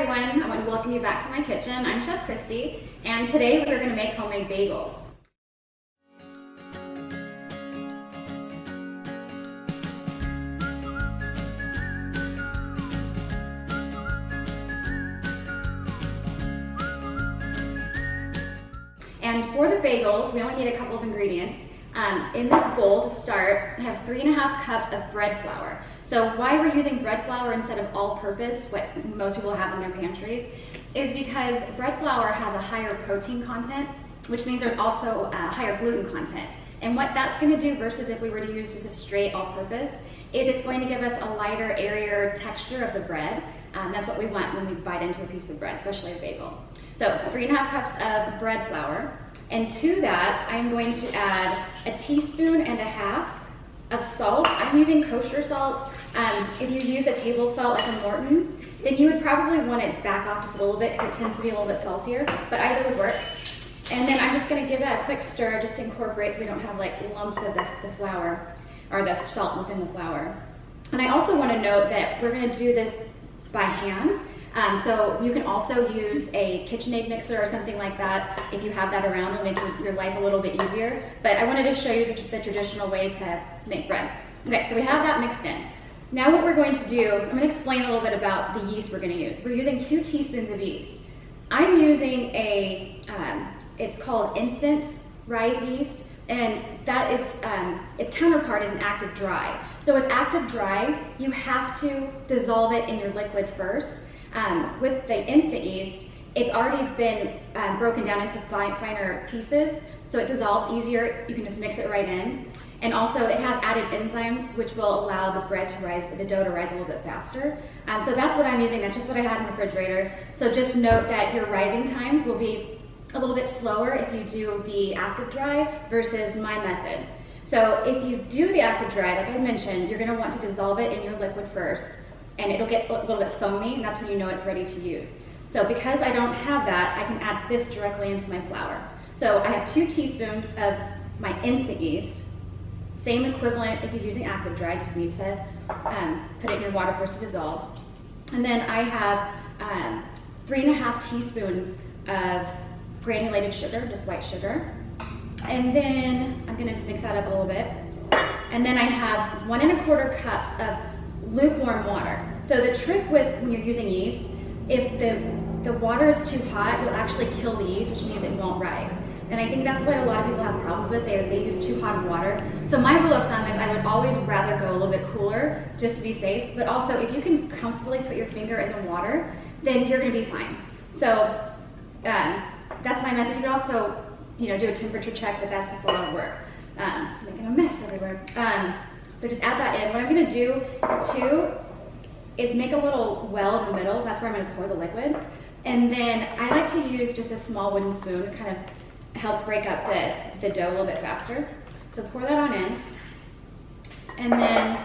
everyone, I want to welcome you back to my kitchen. I'm Chef Christy, and today we are going to make homemade bagels. And for the bagels, we only need a couple of ingredients. In this bowl to start, I have 3.5 cups of bread flour. So why we're using bread flour instead of all-purpose, what most people have in their pantries, is because bread flour has a higher protein content, which means there's also a higher gluten content. And what that's going to do versus if we were to use just a straight all-purpose, is it's going to give us a lighter, airier texture of the bread. That's what we want when we bite into a piece of bread, especially a bagel. So 3.5 cups of bread flour. And to that, I'm going to add 1.5 teaspoons of salt. I'm using kosher salt. If you use a table salt like a Morton's, then you would probably want it back off just a little bit because it tends to be a little bit saltier, but either would work. And then I'm just going to give that a quick stir just to incorporate so we don't have like lumps of the flour or the salt within the flour. And I also want to note that we're going to do this by hand. So you can also use a KitchenAid mixer or something like that. If you have that around, it'll make your life a little bit easier. But I wanted to show you the traditional way to make bread. Okay, so we have that mixed in. Now what we're going to do, I'm going to explain a little bit about the yeast we're going to use. We're using 2 teaspoons of yeast. I'm using it's called instant rise yeast, and that is, its counterpart is an active dry. So with active dry, you have to dissolve it in your liquid first. With the instant yeast, it's already been broken down into finer pieces, so it dissolves easier. You can just mix it right in. And also it has added enzymes which will allow the dough to rise a little bit faster. So that's what I'm using. That's just what I had in the refrigerator. So just note that your rising times will be a little bit slower if you do the active dry versus my method. So if you do the active dry, like I mentioned, you're going to want to dissolve it in your liquid first, and it'll get a little bit foamy, and that's when you know it's ready to use. So because I don't have that, I can add this directly into my flour. So I have 2 teaspoons of my instant yeast. Same equivalent if you're using active dry, just need to put it in your water first to dissolve. And then I have 3.5 teaspoons of granulated sugar, just white sugar. And then I'm gonna just mix that up a little bit. And then I have 1.25 cups of lukewarm water. So the trick with when you're using yeast, if the water is too hot, you'll actually kill the yeast, which means it won't rise. And I think that's what a lot of people have problems with. They use too hot of water. So my rule of thumb is I would always rather go a little bit cooler just to be safe. But also if you can comfortably put your finger in the water, then you're gonna be fine. So that's my method. You can also do a temperature check, but that's just a lot of work. Making a mess everywhere. So just add that in. What I'm gonna do too is make a little well in the middle. That's where I'm gonna pour the liquid. And then I like to use just a small wooden spoon. It kind of helps break up the dough a little bit faster. So pour that on in. And then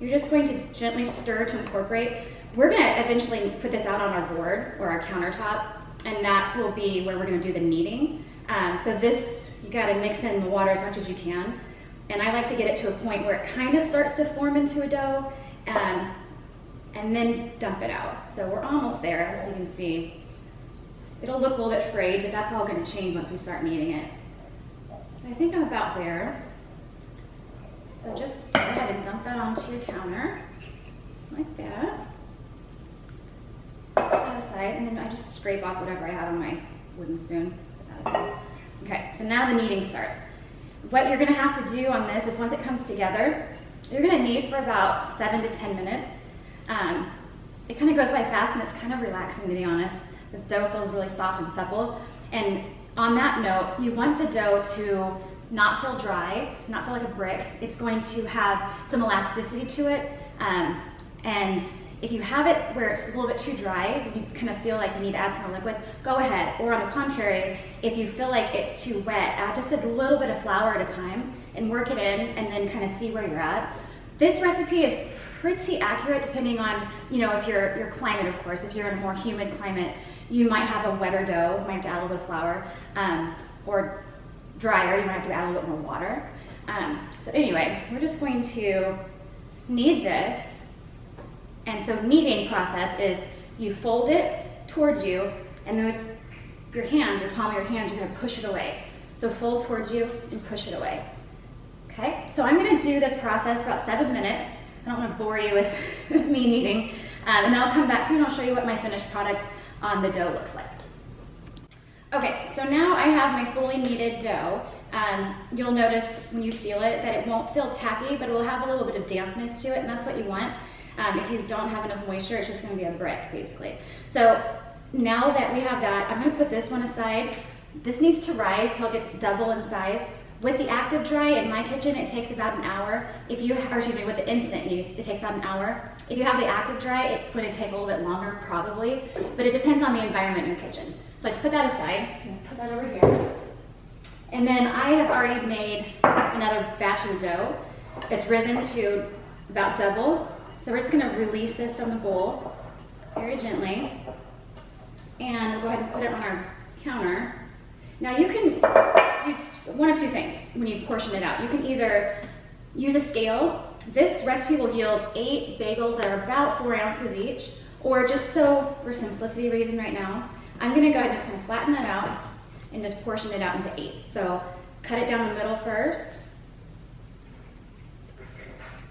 you're just going to gently stir to incorporate. We're gonna eventually put this out on our board or our countertop, and that will be where we're gonna do the kneading. So this, you gotta mix in the water as much as you can. And I like to get it to a point where it kind of starts to form into a dough, and then dump it out. So we're almost there, you can see. It'll look a little bit frayed, but that's all gonna change once we start kneading it. So I think I'm about there. So just go ahead and dump that onto your counter, like that. Put that aside, and then I just scrape off whatever I have on my wooden spoon. Put that aside. Okay, so now the kneading starts. What you're gonna have to do on this is once it comes together, you're gonna knead for about 7 to 10 minutes. It kind of goes by fast and it's kind of relaxing, to be honest. The dough feels really soft and supple. And on that note, you want the dough to not feel dry, not feel like a brick. It's going to have some elasticity to it. And if you have it where it's a little bit too dry, you kind of feel like you need to add some more liquid, go ahead. Or on the contrary, if you feel like it's too wet, add just a little bit of flour at a time and work it in and then kind of see where you're at. This recipe is pretty accurate depending on, if your climate, of course. If you're in a more humid climate, you might have a wetter dough, you might have to add a little bit of flour, or drier, you might have to add a little bit more water. So anyway, we're just going to knead this. And so kneading process is you fold it towards you, and then with your hands, your palm of your hands, you're gonna push it away. So fold towards you and push it away. Okay, so I'm gonna do this process for about 7 minutes. I don't wanna bore you with me kneading. And then I'll come back to you and I'll show you what my finished product on the dough looks like. Okay, so now I have my fully kneaded dough. You'll notice when you feel it that it won't feel tacky, but it will have a little bit of dampness to it, and that's what you want. If you don't have enough moisture, it's just gonna be a brick, basically. So now that we have that, I'm gonna put this one aside. This needs to rise till it gets double in size. With the active dry in my kitchen, it takes about an hour. With the instant use, it takes about an hour. If you have the active dry, it's going to take a little bit longer, probably, but it depends on the environment in your kitchen. So I just put that aside. I'm gonna put that over here. And then I have already made another batch of dough. It's risen to about double. So we're just gonna release this from the bowl very gently. And we'll go ahead and put it on our counter. Now you can do one of two things when you portion it out. You can either use a scale. This recipe will yield 8 bagels that are about 4 ounces each, or just so for simplicity reason right now, I'm gonna go ahead and just kind of flatten that out and just portion it out into 8. So cut it down the middle first.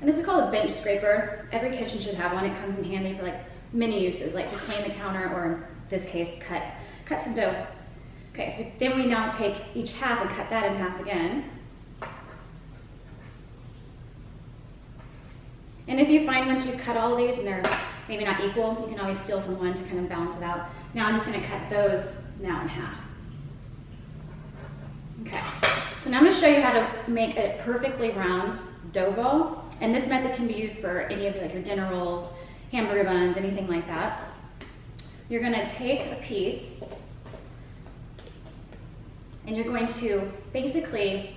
And this is called a bench scraper. Every kitchen should have one. It comes in handy for like many uses, like to clean the counter, or in this case, cut some dough. Okay, so then we now take each half and cut that in half again. And if you find once you cut all of these and they're maybe not equal, you can always steal from one to kind of balance it out. Now I'm just gonna cut those now in half. Okay, so now I'm gonna show you how to make a perfectly round dough ball. And this method can be used for any of your dinner rolls, hamburger buns, anything like that. You're gonna take a piece and you're going to basically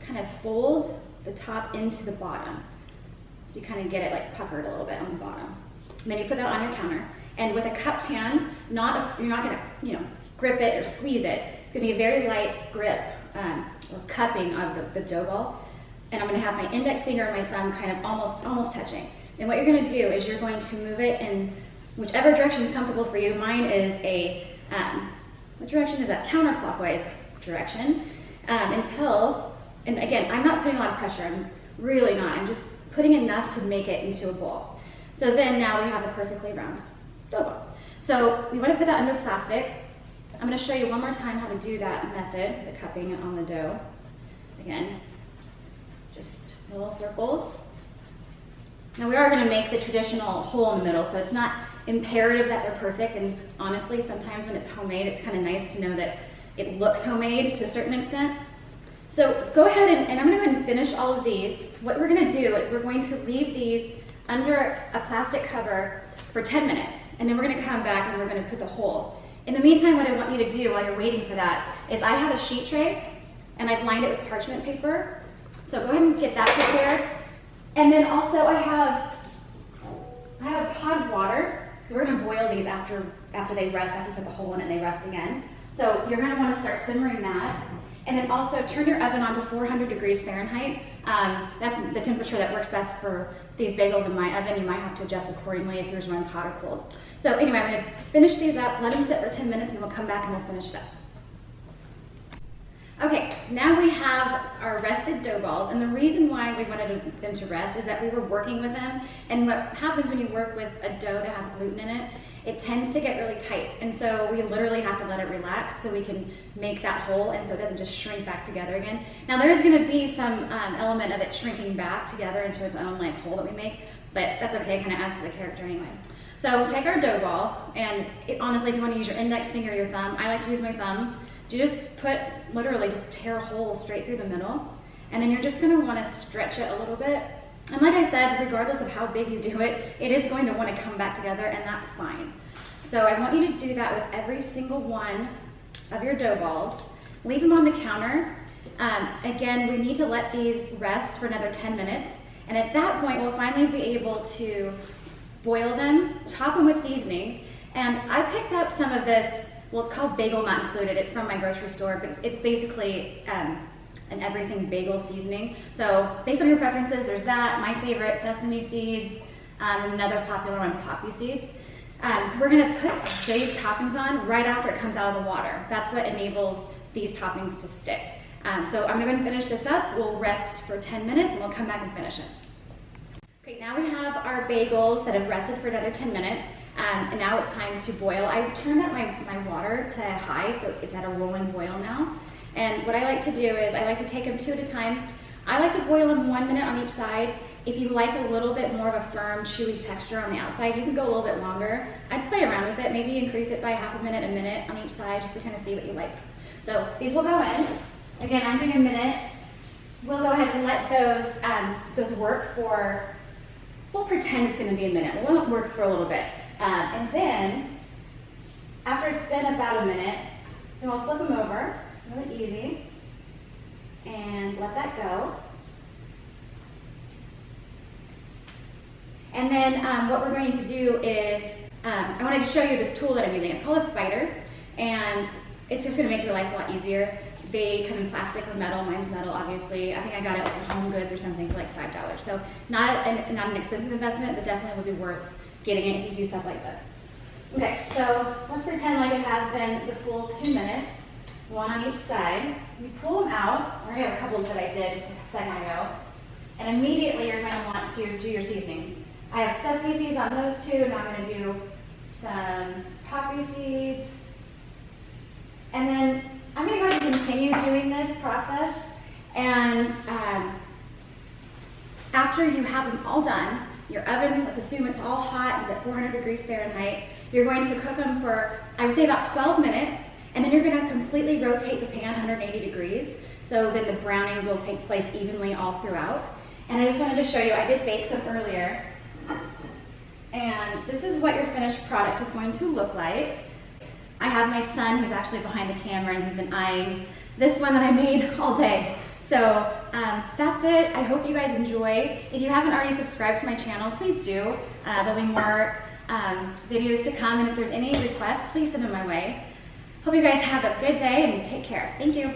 kind of fold the top into the bottom. So you kind of get it like puckered a little bit on the bottom. And then you put that on your counter. And with a cupped hand, you're not gonna grip it or squeeze it. It's gonna be a very light grip or cupping of the dough ball. And I'm gonna have my index finger and my thumb kind of almost touching. And what you're gonna do is you're going to move it in whichever direction is comfortable for you. Mine is what direction is that? Counterclockwise direction and again, I'm not putting a lot of pressure. I'm really not. I'm just putting enough to make it into a bowl. So then now we have a perfectly round dough ball. So we want to put that under plastic. I'm going to show you one more time how to do that method, the cupping on the dough. Again, just little circles. Now we are going to make the traditional hole in the middle, so it's not imperative that they're perfect, and honestly, sometimes when it's homemade, it's kind of nice to know that it looks homemade to a certain extent. So go ahead and I'm gonna go ahead and finish all of these. What we're gonna do is we're going to leave these under a plastic cover for 10 minutes, and then we're gonna come back and we're gonna put the hole. In the meantime, what I want you to do while you're waiting for that is I have a sheet tray, and I've lined it with parchment paper. So go ahead and get that prepared. And then also I have a pot of water. So we're gonna boil these after they rest, after you put the hole in it and they rest again. So you're gonna wanna start simmering that. And then also turn your oven on to 400 degrees Fahrenheit. That's the temperature that works best for these bagels in my oven. You might have to adjust accordingly if yours runs hot or cold. So anyway, I'm gonna finish these up, let them sit for 10 minutes, and we'll come back and we'll finish it up. Okay, now we have our rested dough balls, and the reason why we wanted them to rest is that we were working with them, and what happens when you work with a dough that has gluten in it, it tends to get really tight, and so we literally have to let it relax so we can make that hole, and so it doesn't just shrink back together again. Now there is going to be some element of it shrinking back together into its own like hole that we make, but that's okay, it kind of adds to the character anyway. So we'll take our dough ball, and honestly, if you want to use your index finger or your thumb, I like to use my thumb. You just literally just tear a hole straight through the middle, and then you're just going to want to stretch it a little bit. And like I said, regardless of how big you do it, it is going to want to come back together, and that's fine. So I want you to do that with every single one of your dough balls. Leave them on the counter. Again, we need to let these rest for another 10 minutes, and at that point, we'll finally be able to boil them, top them with seasonings, and I picked up some of this. Well, it's called Bagel Not Included. It's from my grocery store, but it's basically an everything bagel seasoning. So based on your preferences, there's that. My favorite, sesame seeds, and another popular one, poppy seeds. We're gonna put these toppings on right after it comes out of the water. That's what enables these toppings to stick. So I'm gonna go and finish this up. We'll rest for 10 minutes and we'll come back and finish it. Okay, now we have our bagels that have rested for another 10 minutes. And now it's time to boil. I turned up my water to high, so it's at a rolling boil now. And what I like to do is I like to take them 2 at a time. I like to boil them 1 minute on each side. If you like a little bit more of a firm, chewy texture on the outside, you can go a little bit longer. I'd play around with it, maybe increase it by half a minute on each side, just to kind of see what you like. So these will go in. Again, I'm doing a minute. We'll go ahead and let those work for, we'll pretend it's going to be a minute. We'll let it work for a little bit. And then, after it's been about a minute, then we'll flip them over, really easy, and let that go. And then what we're going to do is, I wanted to show you this tool that I'm using. It's called a spider, and it's just going to make your life a lot easier. They come in plastic or metal. Mine's metal, obviously. I think I got it at Home Goods or something for like $5. So not an expensive investment, but definitely would be worth getting it if you do stuff like this. Okay, so let's pretend like it has been the full 2 minutes, 1 on each side. You pull them out. We're gonna have a couple that I did just a second ago. And immediately you're gonna want to do your seasoning. I have sesame seeds on those two, and I'm gonna do some poppy seeds. And then I'm gonna go ahead and continue doing this process. And after you have them all done, your oven, let's assume it's all hot, it's at 400 degrees Fahrenheit. You're going to cook them for, I would say, about 12 minutes, and then you're gonna completely rotate the pan 180 degrees, so that the browning will take place evenly all throughout. And I just wanted to show you, I did bake some earlier, and this is what your finished product is going to look like. I have my son who's actually behind the camera, and he's been eyeing this one that I made all day. So that's it. I hope you guys enjoy. If you haven't already subscribed to my channel, please do. There'll be more videos to come, and if there's any requests, please send them my way. Hope you guys have a good day and take care. Thank you.